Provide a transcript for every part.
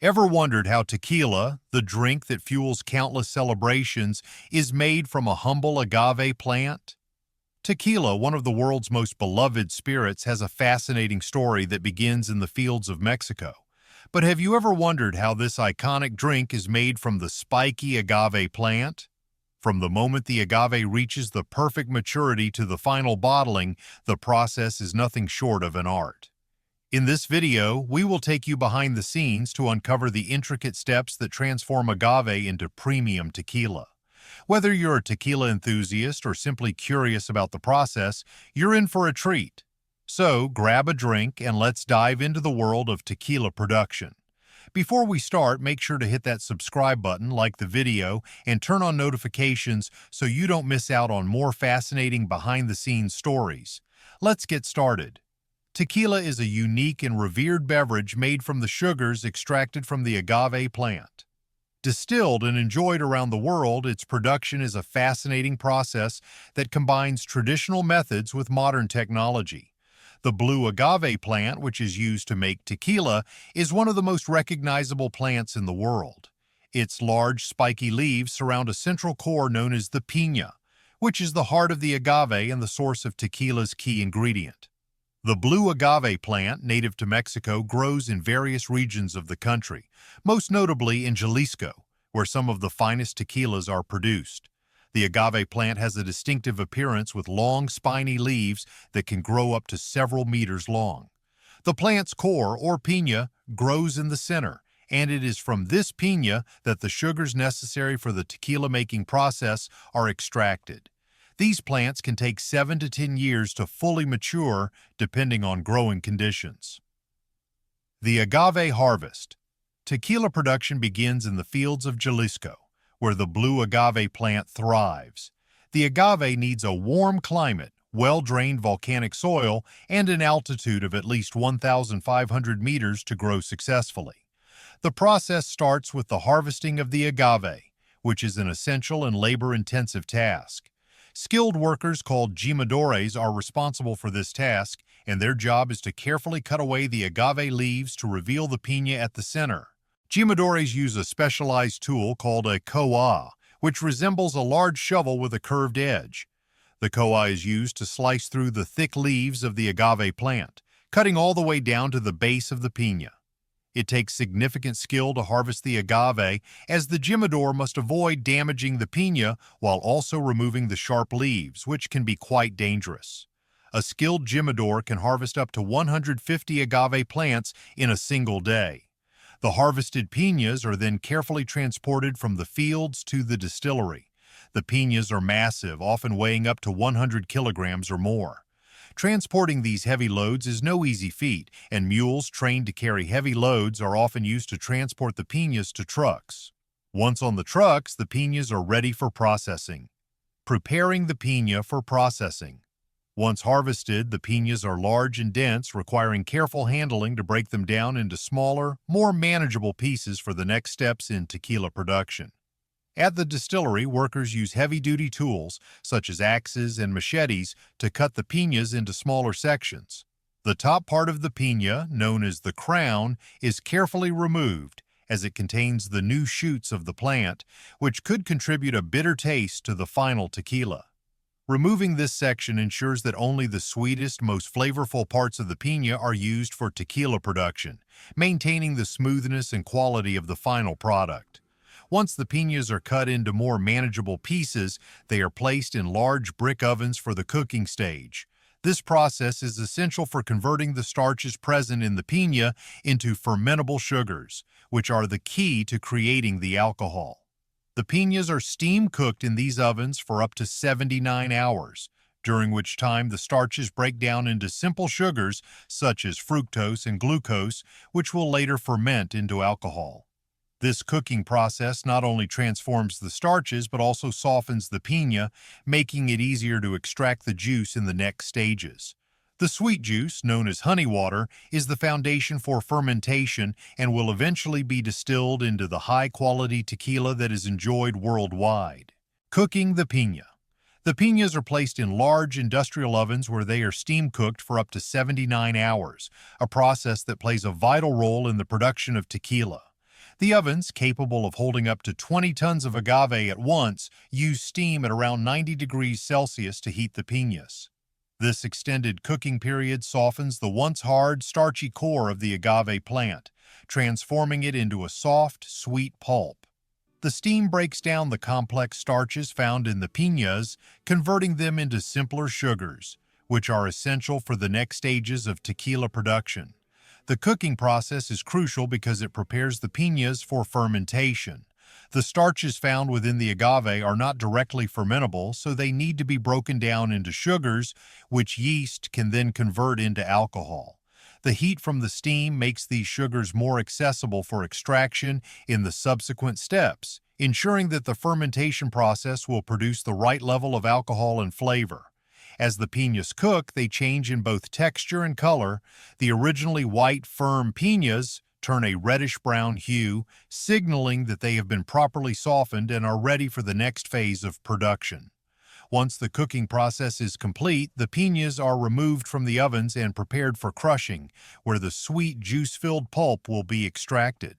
Ever wondered how tequila, the drink that fuels countless celebrations, is made from a humble agave plant? Tequila, one of the world's most beloved spirits, has a fascinating story that begins in the fields of Mexico. But have you ever wondered how this iconic drink is made from the spiky agave plant? From the moment the agave reaches the perfect maturity to the final bottling, the process is nothing short of an art. In this video, we will take you behind the scenes to uncover the intricate steps that transform agave into premium tequila. Whether you're a tequila enthusiast or simply curious about the process, you're in for a treat. So, grab a drink and let's dive into the world of tequila production. Before we start, make sure to hit that subscribe button, like the video, and turn on notifications so you don't miss out on more fascinating behind-the-scenes stories. Let's get started. Tequila is a unique and revered beverage made from the sugars extracted from the agave plant. Distilled and enjoyed around the world, its production is a fascinating process that combines traditional methods with modern technology. The blue agave plant, which is used to make tequila, is one of the most recognizable plants in the world. Its large, spiky leaves surround a central core known as the piña, which is the heart of the agave and the source of tequila's key ingredient. The blue agave plant, native to Mexico, grows in various regions of the country, most notably in Jalisco, where some of the finest tequilas are produced. The agave plant has a distinctive appearance with long, spiny leaves that can grow up to several meters long. The plant's core, or piña, grows in the center, and it is from this piña that the sugars necessary for the tequila-making process are extracted. These plants can take 7 to 10 years to fully mature, depending on growing conditions. The agave harvest. Tequila production begins in the fields of Jalisco, where the blue agave plant thrives. The agave needs a warm climate, well-drained volcanic soil, and an altitude of at least 1,500 meters to grow successfully. The process starts with the harvesting of the agave, which is an essential and labor-intensive task. Skilled workers called jimadores are responsible for this task, and their job is to carefully cut away the agave leaves to reveal the piña at the center. Jimadores use a specialized tool called a coa, which resembles a large shovel with a curved edge. The coa is used to slice through the thick leaves of the agave plant, cutting all the way down to the base of the piña. It takes significant skill to harvest the agave, as the jimador must avoid damaging the piña while also removing the sharp leaves, which can be quite dangerous. A skilled jimador can harvest up to 150 agave plants in a single day. The harvested piñas are then carefully transported from the fields to the distillery. The piñas are massive, often weighing up to 100 kilograms or more. Transporting these heavy loads is no easy feat, and mules trained to carry heavy loads are often used to transport the piñas to trucks. Once on the trucks, the piñas are ready for processing. Preparing the piña for processing. Once harvested, the piñas are large and dense, requiring careful handling to break them down into smaller, more manageable pieces for the next steps in tequila production. At the distillery, workers use heavy-duty tools, such as axes and machetes, to cut the piñas into smaller sections. The top part of the piña, known as the crown, is carefully removed, as it contains the new shoots of the plant, which could contribute a bitter taste to the final tequila. Removing this section ensures that only the sweetest, most flavorful parts of the piña are used for tequila production, maintaining the smoothness and quality of the final product. Once the piñas are cut into more manageable pieces, they are placed in large brick ovens for the cooking stage. This process is essential for converting the starches present in the piña into fermentable sugars, which are the key to creating the alcohol. The piñas are steam-cooked in these ovens for up to 79 hours, during which time the starches break down into simple sugars such as fructose and glucose, which will later ferment into alcohol. This cooking process not only transforms the starches but also softens the piña, making it easier to extract the juice in the next stages. The sweet juice, known as honey water, is the foundation for fermentation and will eventually be distilled into the high-quality tequila that is enjoyed worldwide. Cooking the piña. The piñas are placed in large industrial ovens where they are steam-cooked for up to 79 hours, a process that plays a vital role in the production of tequila. The ovens, capable of holding up to 20 tons of agave at once, use steam at around 90 degrees Celsius to heat the piñas. This extended cooking period softens the once hard, starchy core of the agave plant, transforming it into a soft, sweet pulp. The steam breaks down the complex starches found in the piñas, converting them into simpler sugars, which are essential for the next stages of tequila production. The cooking process is crucial because it prepares the piñas for fermentation. The starches found within the agave are not directly fermentable, so they need to be broken down into sugars, which yeast can then convert into alcohol. The heat from the steam makes these sugars more accessible for extraction in the subsequent steps, ensuring that the fermentation process will produce the right level of alcohol and flavor. As the piñas cook, they change in both texture and color. The originally white, firm piñas turn a reddish-brown hue, signaling that they have been properly softened and are ready for the next phase of production. Once the cooking process is complete, the piñas are removed from the ovens and prepared for crushing, where the sweet, juice-filled pulp will be extracted.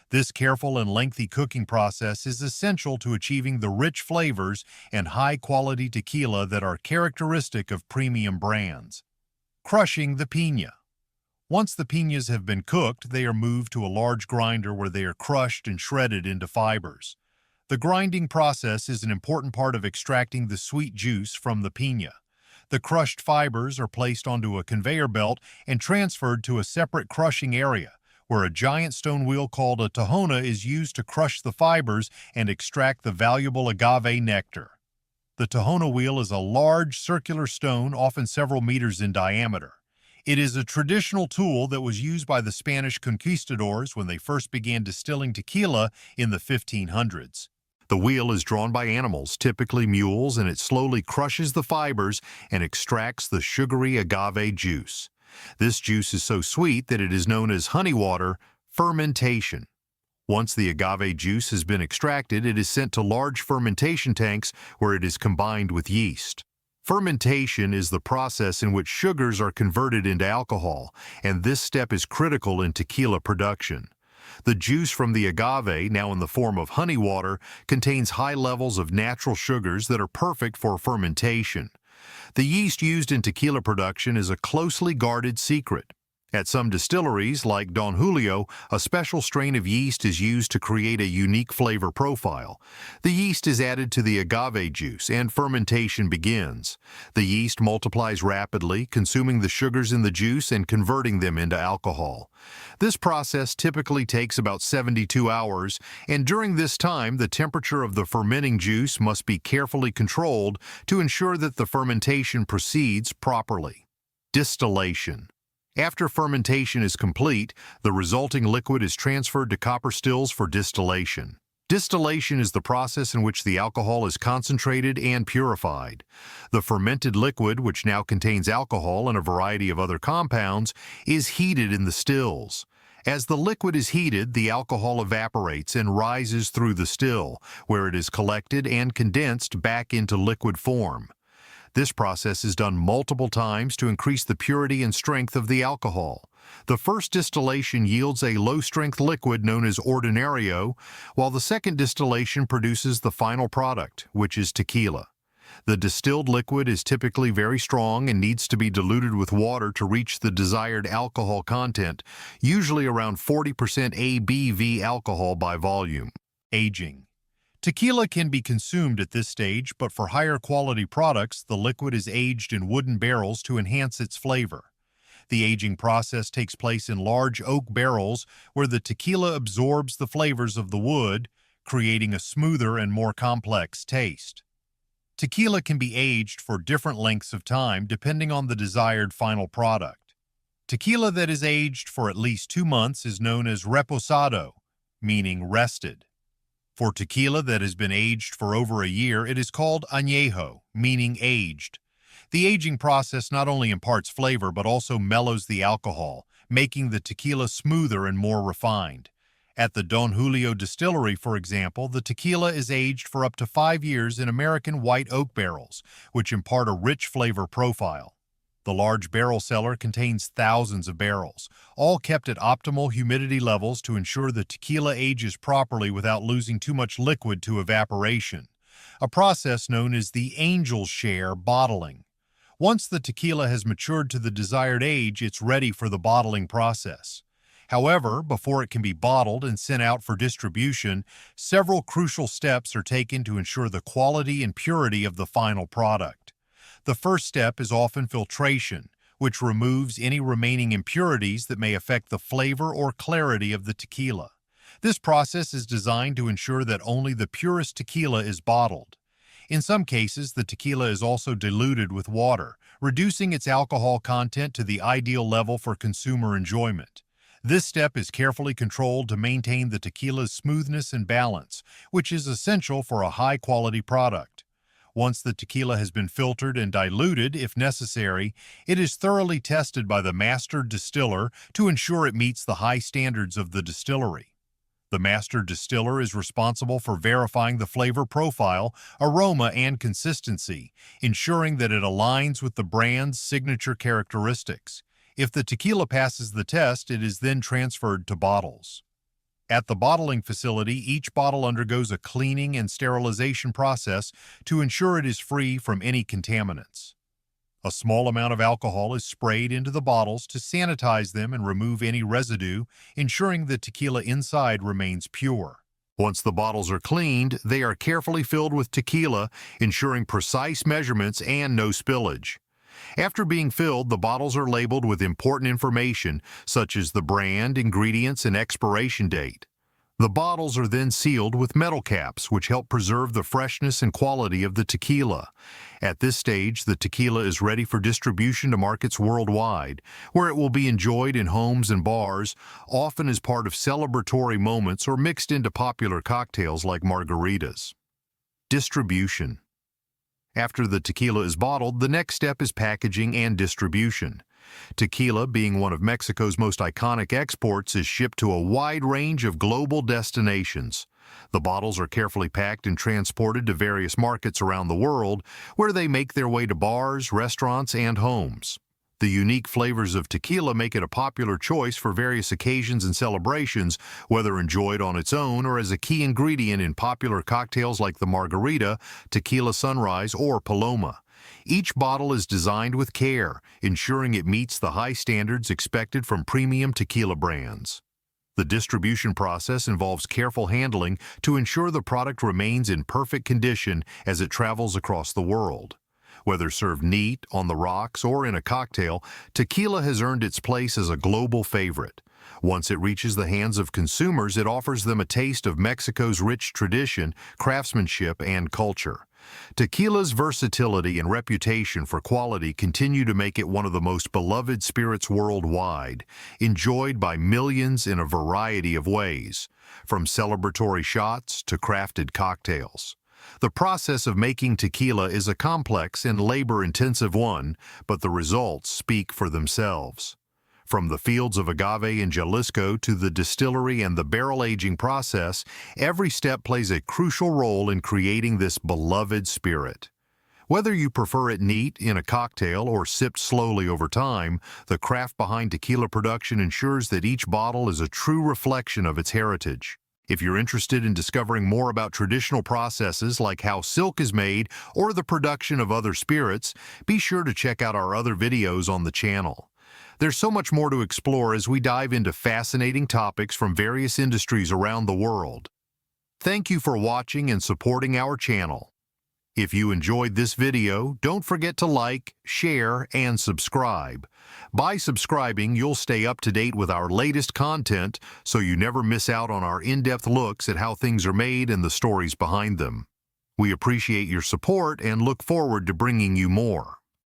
This careful and lengthy cooking process is essential to achieving the rich flavors and high-quality tequila that are characteristic of premium brands. Crushing the piña. Once the piñas have been cooked, they are moved to a large grinder where they are crushed and shredded into fibers. The grinding process is an important part of extracting the sweet juice from the piña. The crushed fibers are placed onto a conveyor belt and transferred to a separate crushing area, where a giant stone wheel called a tahona is used to crush the fibers and extract the valuable agave nectar. The tahona wheel is a large circular stone, often several meters in diameter. It is a traditional tool that was used by the Spanish conquistadors when they first began distilling tequila in the 1500s. The wheel is drawn by animals, typically mules, and it slowly crushes the fibers and extracts the sugary agave juice. This juice is so sweet that it is known as honey water fermentation. Once the agave juice has been extracted, it is sent to large fermentation tanks where it is combined with yeast. Fermentation is the process in which sugars are converted into alcohol, and this step is critical in tequila production. The juice from the agave, now in the form of honey water, contains high levels of natural sugars that are perfect for fermentation. The yeast used in tequila production is a closely guarded secret. At some distilleries, like Don Julio, a special strain of yeast is used to create a unique flavor profile. The yeast is added to the agave juice, and fermentation begins. The yeast multiplies rapidly, consuming the sugars in the juice and converting them into alcohol. This process typically takes about 72 hours, and during this time, the temperature of the fermenting juice must be carefully controlled to ensure that the fermentation proceeds properly. Distillation. After fermentation is complete, the resulting liquid is transferred to copper stills for distillation. Distillation is the process in which the alcohol is concentrated and purified. The fermented liquid, which now contains alcohol and a variety of other compounds, is heated in the stills. As the liquid is heated, the alcohol evaporates and rises through the still, where it is collected and condensed back into liquid form. This process is done multiple times to increase the purity and strength of the alcohol. The first distillation yields a low-strength liquid known as ordinario, while the second distillation produces the final product, which is tequila. The distilled liquid is typically very strong and needs to be diluted with water to reach the desired alcohol content, usually around 40% ABV alcohol by volume. Aging. Tequila can be consumed at this stage, but for higher quality products, the liquid is aged in wooden barrels to enhance its flavor. The aging process takes place in large oak barrels where the tequila absorbs the flavors of the wood, creating a smoother and more complex taste. Tequila can be aged for different lengths of time depending on the desired final product. Tequila that is aged for at least 2 months is known as reposado, meaning rested. For tequila that has been aged for over a year, it is called añejo, meaning aged. The aging process not only imparts flavor but also mellows the alcohol, making the tequila smoother and more refined. At the Don Julio distillery, for example, the tequila is aged for up to 5 years in American white oak barrels, which impart a rich flavor profile. The large barrel cellar contains thousands of barrels, all kept at optimal humidity levels to ensure the tequila ages properly without losing too much liquid to evaporation, a process known as the angel's share bottling. Once the tequila has matured to the desired age, it's ready for the bottling process. However, before it can be bottled and sent out for distribution, several crucial steps are taken to ensure the quality and purity of the final product. The first step is often filtration, which removes any remaining impurities that may affect the flavor or clarity of the tequila. This process is designed to ensure that only the purest tequila is bottled. In some cases, the tequila is also diluted with water, reducing its alcohol content to the ideal level for consumer enjoyment. This step is carefully controlled to maintain the tequila's smoothness and balance, which is essential for a high-quality product. Once the tequila has been filtered and diluted, if necessary, it is thoroughly tested by the master distiller to ensure it meets the high standards of the distillery. The master distiller is responsible for verifying the flavor profile, aroma, and consistency, ensuring that it aligns with the brand's signature characteristics. If the tequila passes the test, it is then transferred to bottles. At the bottling facility, each bottle undergoes a cleaning and sterilization process to ensure it is free from any contaminants. A small amount of alcohol is sprayed into the bottles to sanitize them and remove any residue, ensuring the tequila inside remains pure. Once the bottles are cleaned, they are carefully filled with tequila, ensuring precise measurements and no spillage. After being filled, the bottles are labeled with important information such as the brand, ingredients, and expiration date. The bottles are then sealed with metal caps, which help preserve the freshness and quality of the tequila. At this stage, the tequila is ready for distribution to markets worldwide, where it will be enjoyed in homes and bars, often as part of celebratory moments or mixed into popular cocktails like margaritas. Distribution. After the tequila is bottled, the next step is packaging and distribution. Tequila, being one of Mexico's most iconic exports, is shipped to a wide range of global destinations. The bottles are carefully packed and transported to various markets around the world, where they make their way to bars, restaurants, and homes. The unique flavors of tequila make it a popular choice for various occasions and celebrations, whether enjoyed on its own or as a key ingredient in popular cocktails like the margarita, tequila sunrise, or paloma. Each bottle is designed with care, ensuring it meets the high standards expected from premium tequila brands. The distribution process involves careful handling to ensure the product remains in perfect condition as it travels across the world. Whether served neat, on the rocks, or in a cocktail, tequila has earned its place as a global favorite. Once it reaches the hands of consumers, it offers them a taste of Mexico's rich tradition, craftsmanship, and culture. Tequila's versatility and reputation for quality continue to make it one of the most beloved spirits worldwide, enjoyed by millions in a variety of ways, from celebratory shots to crafted cocktails. The process of making tequila is a complex and labor-intensive one, but the results speak for themselves. From the fields of agave in Jalisco to the distillery and the barrel aging process, every step plays a crucial role in creating this beloved spirit. Whether you prefer it neat in a cocktail or sipped slowly over time, the craft behind tequila production ensures that each bottle is a true reflection of its heritage. If you're interested in discovering more about traditional processes like how silk is made or the production of other spirits, be sure to check out our other videos on the channel. There's so much more to explore as we dive into fascinating topics from various industries around the world. Thank you for watching and supporting our channel. If you enjoyed this video, don't forget to like, share, and subscribe. By subscribing, you'll stay up to date with our latest content, so you never miss out on our in-depth looks at how things are made and the stories behind them. We appreciate your support and look forward to bringing you more.